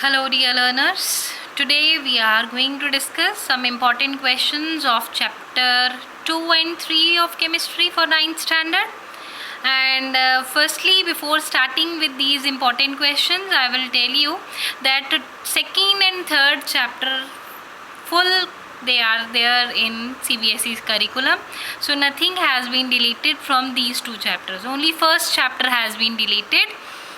Hello dear learners, today we are going to discuss some important questions of chapter 2 and 3 of chemistry for 9th standard. And firstly, before starting with these important questions, I will tell you that second and third chapter full they are there in CBSE's curriculum, so nothing has been deleted from these two chapters. Only first chapter has been deleted.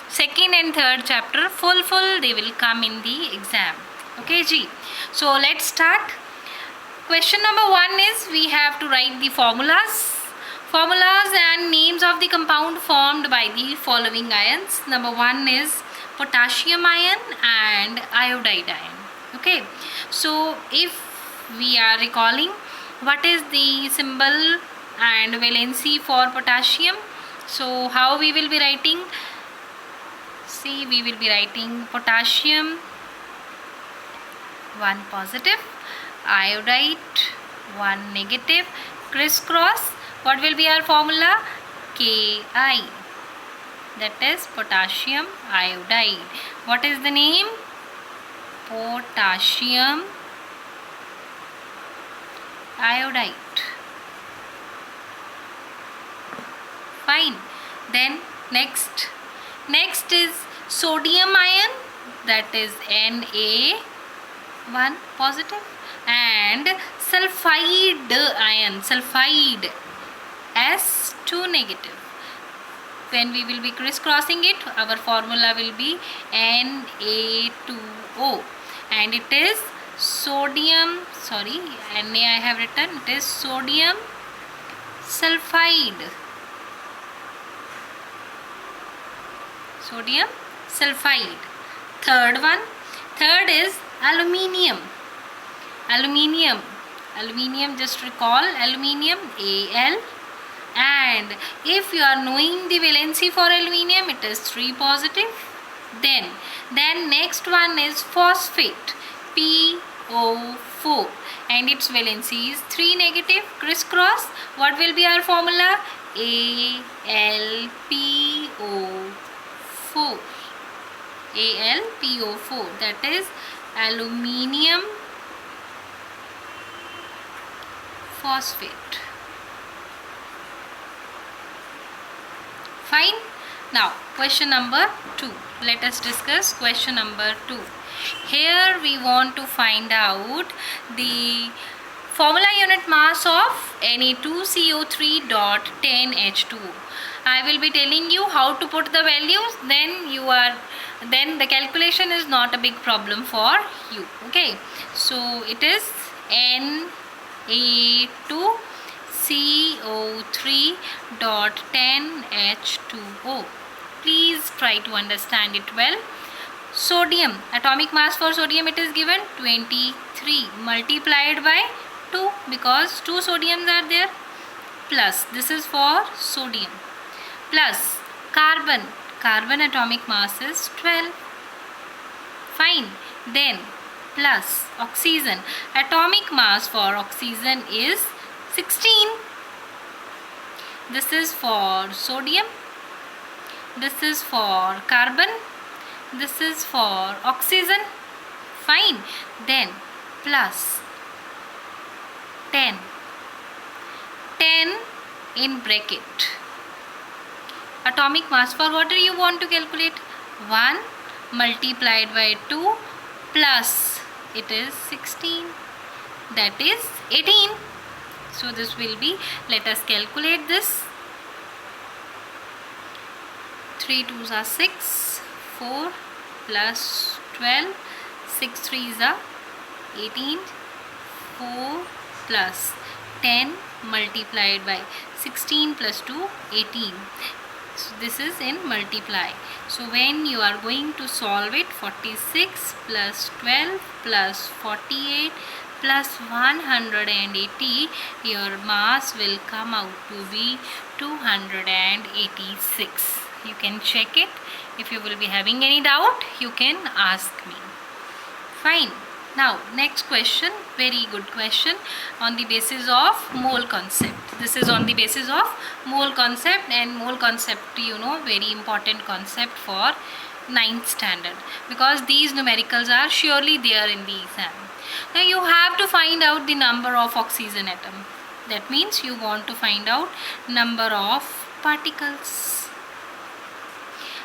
Second and third chapter full they will come in the exam. Okay ji, so let's start. Question number 1 is we have to write the formulas and names of the compound formed by the following ions. Number 1 is potassium ion and iodide ion. Okay, so if we are recalling what is the symbol and valency for potassium, so how we will be writing? See, we will be writing potassium 1 positive, iodide 1 negative, crisscross. What will be our formula? Ki, that is potassium iodide. What is the name? Potassium iodide. Fine. Then next is sodium ion, that is Na1 positive, and sulfide ion, sulfide S2 negative. When we will be crisscrossing it, our formula will be Na2O, and it is sodium, sorry, Na I have written, it is sodium sulfide. Sodium sulfide. Third is aluminium. Aluminium, just recall aluminium, Al. And if you are knowing the valency for aluminium, it is 3 positive. Then next one is phosphate, PO4, and its valency is 3 negative. Crisscross, what will be our formula? AlPO4. AlPO4, that is aluminium phosphate. Fine. Now question number 2. Let us discuss question number 2. Here we want to find out the formula unit mass of Na2CO3.10H2O. I will be telling you how to put the values, then the calculation is not a big problem for you. Okay, so it is Na2CO3.10H2O. Please try to understand it well. Sodium, atomic mass for sodium, it is given 23 multiplied by 2 because 2 sodiums are there, plus this is for sodium, plus carbon atomic mass is 12. Fine. Then plus oxygen, atomic mass for oxygen is 16. This is for sodium, this is for carbon, this is for oxygen. Fine. Then plus 10 in bracket. Atomic mass for water you want to calculate, 1 multiplied by 2 plus it is 16, that is 18. So this will be, let us calculate this. 3 2s are 6, 4 plus 12, 6 3s are 18, 4 plus 10 multiplied by 16 plus 2, 18. So this is in multiply. So when you are going to solve it, 46 plus 12 plus 48 plus 180, your mass will come out to be 286. You can check it. If you will be having any doubt, you can ask me. Fine. Now next question, very good question, on the basis of mole concept. This is on the basis of mole concept, and mole concept, you know, very important concept for ninth standard, because these numericals are surely there in the exam. Now you have to find out the number of oxygen atom. That means you want to find out number of particles.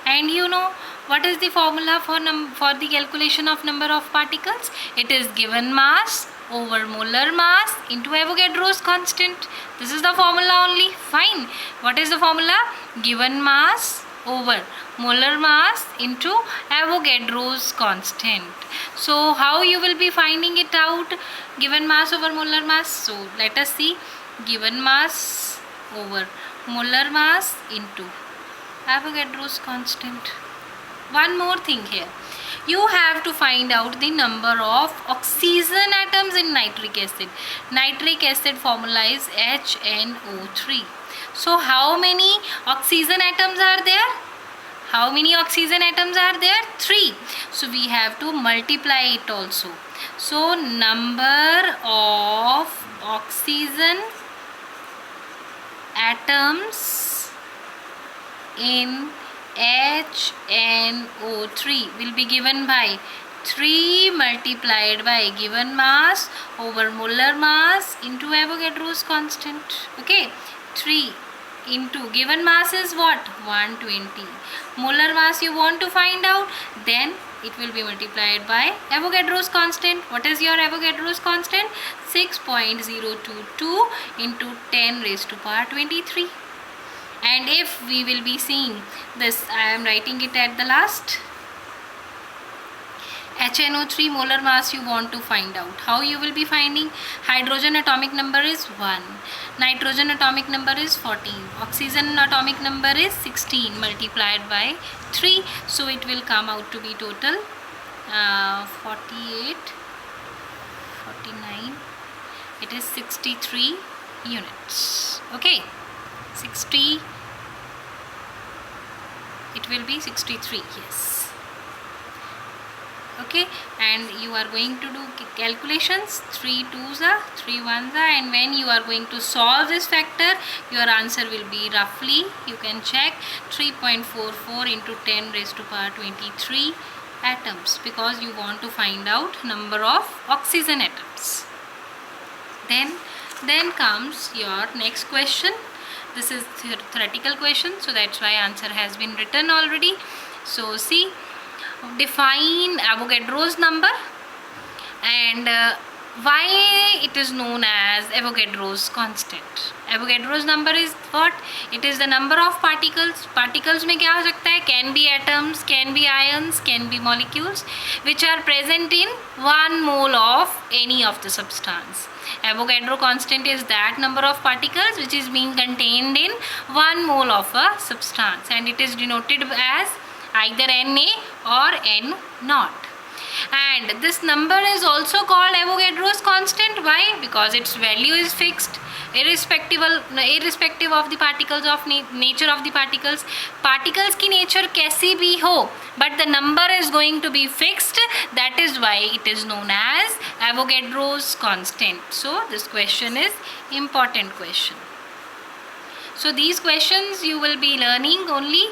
And you know what is the formula for the calculation of number of particles? It is given mass over molar mass into Avogadro's constant. This is the formula only. Fine. What is the formula? Given mass over molar mass into Avogadro's constant. So how you will be finding it out? Given mass over molar mass. So let us see. Given mass over molar mass into Avogadro's constant. One more thing here. You have to find out the number of oxygen atoms in nitric acid. Nitric acid formula is HNO3. So how many oxygen atoms are there? How many oxygen atoms are there? 3. So we have to multiply it also. So number of oxygen atoms in HNO3 will be given by 3 multiplied by given mass over molar mass into Avogadro's constant. Okay, 3 into given mass is what? 120. Molar mass you want to find out, then it will be multiplied by Avogadro's constant. What is your Avogadro's constant? 6.022 into 10 raised to power 23. And if we will be seeing this, I am writing it at the last. HNO3 molar mass you want to find out. How you will be finding? Hydrogen atomic number is 1. Nitrogen atomic number is 14. Oxygen atomic number is 16 multiplied by 3. So it will come out to be total 48, 49. It is 63 units. Okay. 60, it will be 63, yes. Okay, and you are going to do calculations. 3 2s are, 3 1s are, and when you are going to solve this factor, your answer will be roughly, you can check, 3.44 into 10 raised to power 23 atoms, because you want to find out number of oxygen atoms. Then comes your next question. This is theoretical question, so that's why answer has been written already. So see, define Avogadro's number and why it is known as Avogadro's constant. Avogadro's number is what? It is the number of particles. Particles में क्या हो सकता है? Can be atoms, can be ions, can be molecules which are present in 1 mole of any of the substance. Avogadro constant is that number of particles which is being contained in 1 mole of a substance, and it is denoted as either Na or N naught. And this number is also called Avogadro's constant. Why? Because its value is fixed irrespective of the particles of nature of the particles. Particles की nature कैसी भी हो, but the number is going to be fixed. That is why it is known as Avogadro's constant. So this question is important question. So these questions you will be learning only,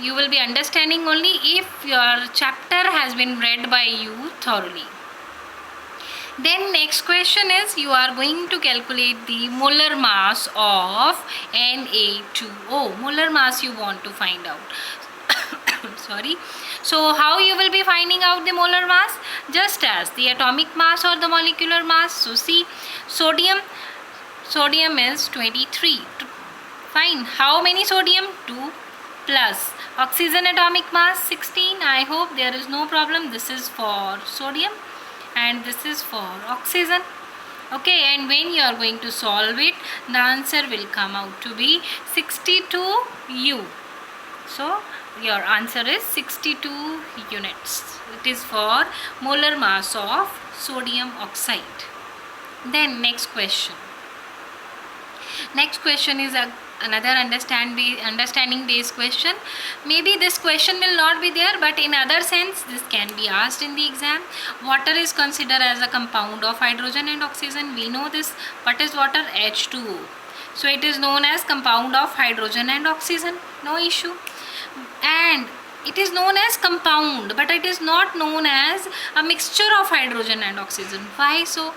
you will be understanding only if your chapter has been read by you thoroughly. Then next question is, you are going to calculate the molar mass of Na2O. Molar mass you want to find out. Sorry. So how you will be finding out the molar mass? Just as the atomic mass or the molecular mass. So see, sodium is 23. Fine. How many sodium? 2 plus. Oxygen atomic mass 16. I hope there is no problem. This is for sodium and this is for oxygen. Okay, and when you are going to solve it, the answer will come out to be 62U. So your answer is 62 units. It is for molar mass of sodium oxide. Then next question. Next question is another understanding based question. Maybe this question will not be there, but in other sense this can be asked in the exam. Water is considered as a compound of hydrogen and oxygen. We know this. What is water? H2O. So it is known as compound of hydrogen and oxygen. No issue. And it is known as compound, but it is not known as a mixture of hydrogen and oxygen. Why so?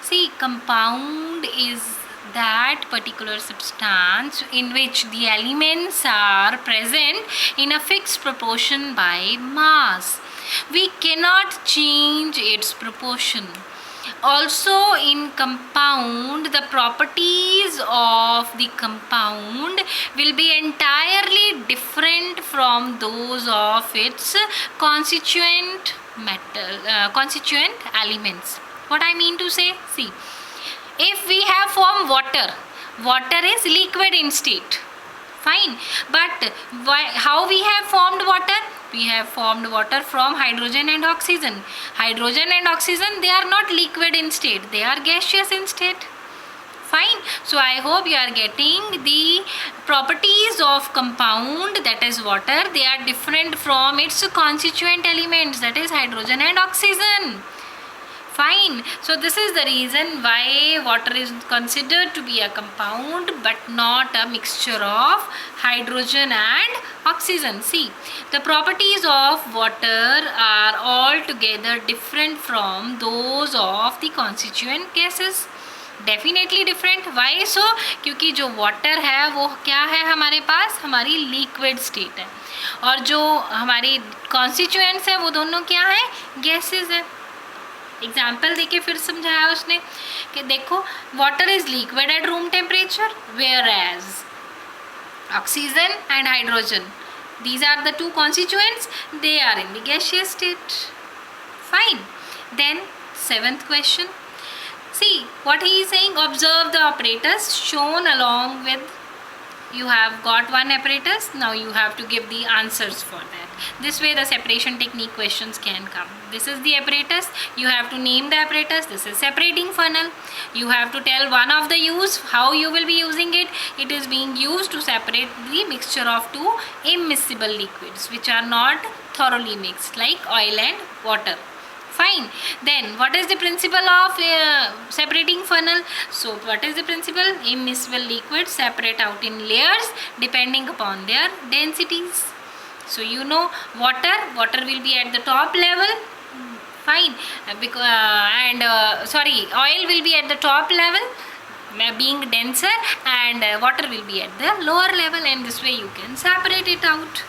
See, compound is that particular substance in which the elements are present in a fixed proportion by mass. We cannot change its proportion. Also, in compound, the properties of the compound will be entirely different from those of its constituent constituent elements. What I mean to say, see, if we have formed water, water is liquid in state, fine, but how we have formed water? We have formed water from hydrogen and oxygen. Hydrogen and oxygen, they are not liquid in state, they are gaseous in state, fine. So I hope you are getting the properties of compound, that is water. They are different from its constituent elements, that is hydrogen and oxygen, fine. So this is the reason why water is considered to be a compound but not a mixture of hydrogen and oxygen. See, the properties of water are altogether different from those of the constituent gases. Definitely different. Why so? क्योंकि जो water है वो क्या है हमारे पास, हमारी liquid state है, और जो हमारी कॉन्स्टिट्यूएंट्स है वो दोनों क्या है, गैसेस है. एग्जाम्पल देके फिर समझाया उसने कि देखो, water is liquid at room temperature, whereas oxygen and hydrogen, these are the two constituents, they are in the gaseous state, fine. Then 7th question, see what he is saying. Observe the apparatus shown along with, you have got one apparatus, now you have to give the answers for that. This way the separation technique questions can come. This is the apparatus, you have to name the apparatus. This is separating funnel, you have to tell one of the use, how you will be using it. It is being used to separate the mixture of two immiscible liquids which are not thoroughly mixed, like oil and water, fine. Then what is the principle of separating funnel? So what is the principle? Immiscible liquids separate out in layers depending upon their densities. So you know, water will be at the top level, fine, and oil will be at the top level being denser, and water will be at the lower level, and this way you can separate it out.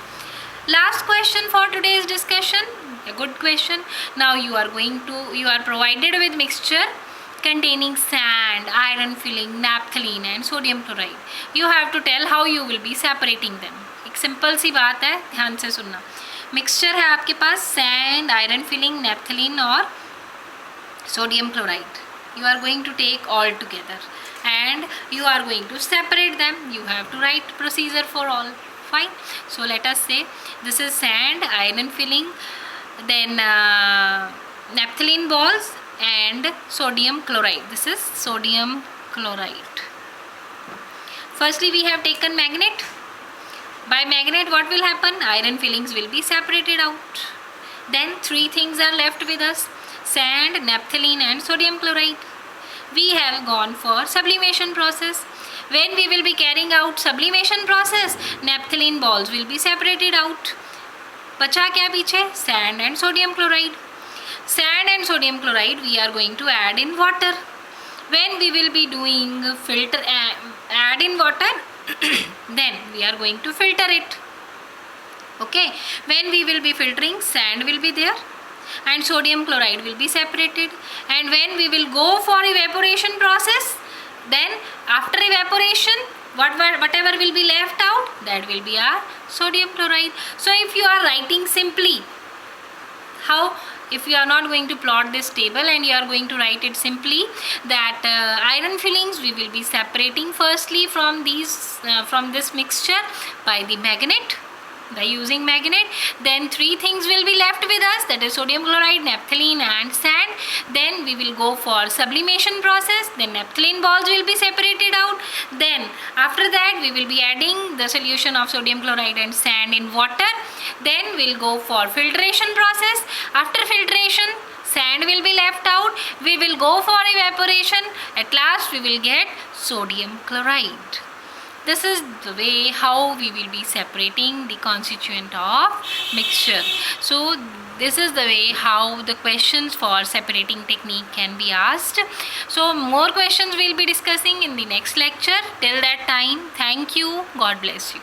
Last question for today's discussion, a good question. Now you are provided with mixture containing sand, iron filling, naphthalene and sodium chloride. You have to tell how you will be separating them. एक simple सी बात है, ध्यान से सुनना. Mixture है आपके पास sand, iron filling, naphthalene और sodium chloride. You are going to take all together and you are going to separate them. You have to write procedure for all, fine. So let us say this is sand, iron filling, then naphthalene balls and sodium chloride. This is sodium chloride. Firstly we have taken magnet. By magnet what will happen? Iron fillings will be separated out. Then three things are left with us: sand, naphthalene and sodium chloride. We have gone for sublimation process. When we will be carrying out sublimation process, naphthalene balls will be separated out. बचा क्या पीछे? Sand and sodium chloride. Sand and sodium chloride we are going to add in water. When we will be doing add in water, then we are going to filter it. Okay, when we will be filtering, sand will be there and sodium chloride will be separated, and when we will go for evaporation process, then after evaporation whatever will be left out, that will be our sodium chloride. So if you are writing simply, how, if you are not going to plot this table and you are going to write it simply, that iron fillings we will be separating firstly from this mixture by the magnet, by using magnet. Then three things will be left with us, that is sodium chloride, naphthalene and sand. Then we will go for sublimation process, then naphthalene balls will be separated out. Then after that we will be adding the solution of sodium chloride and sand in water. Then we'll go for filtration process. After filtration, sand will be left out, we will go for evaporation. At last we will get sodium chloride. This is the way how we will be separating the constituent of mixture. So this is the way how the questions for separating technique can be asked. So more questions we'll be discussing in the next lecture. Till that time, thank you. God bless you.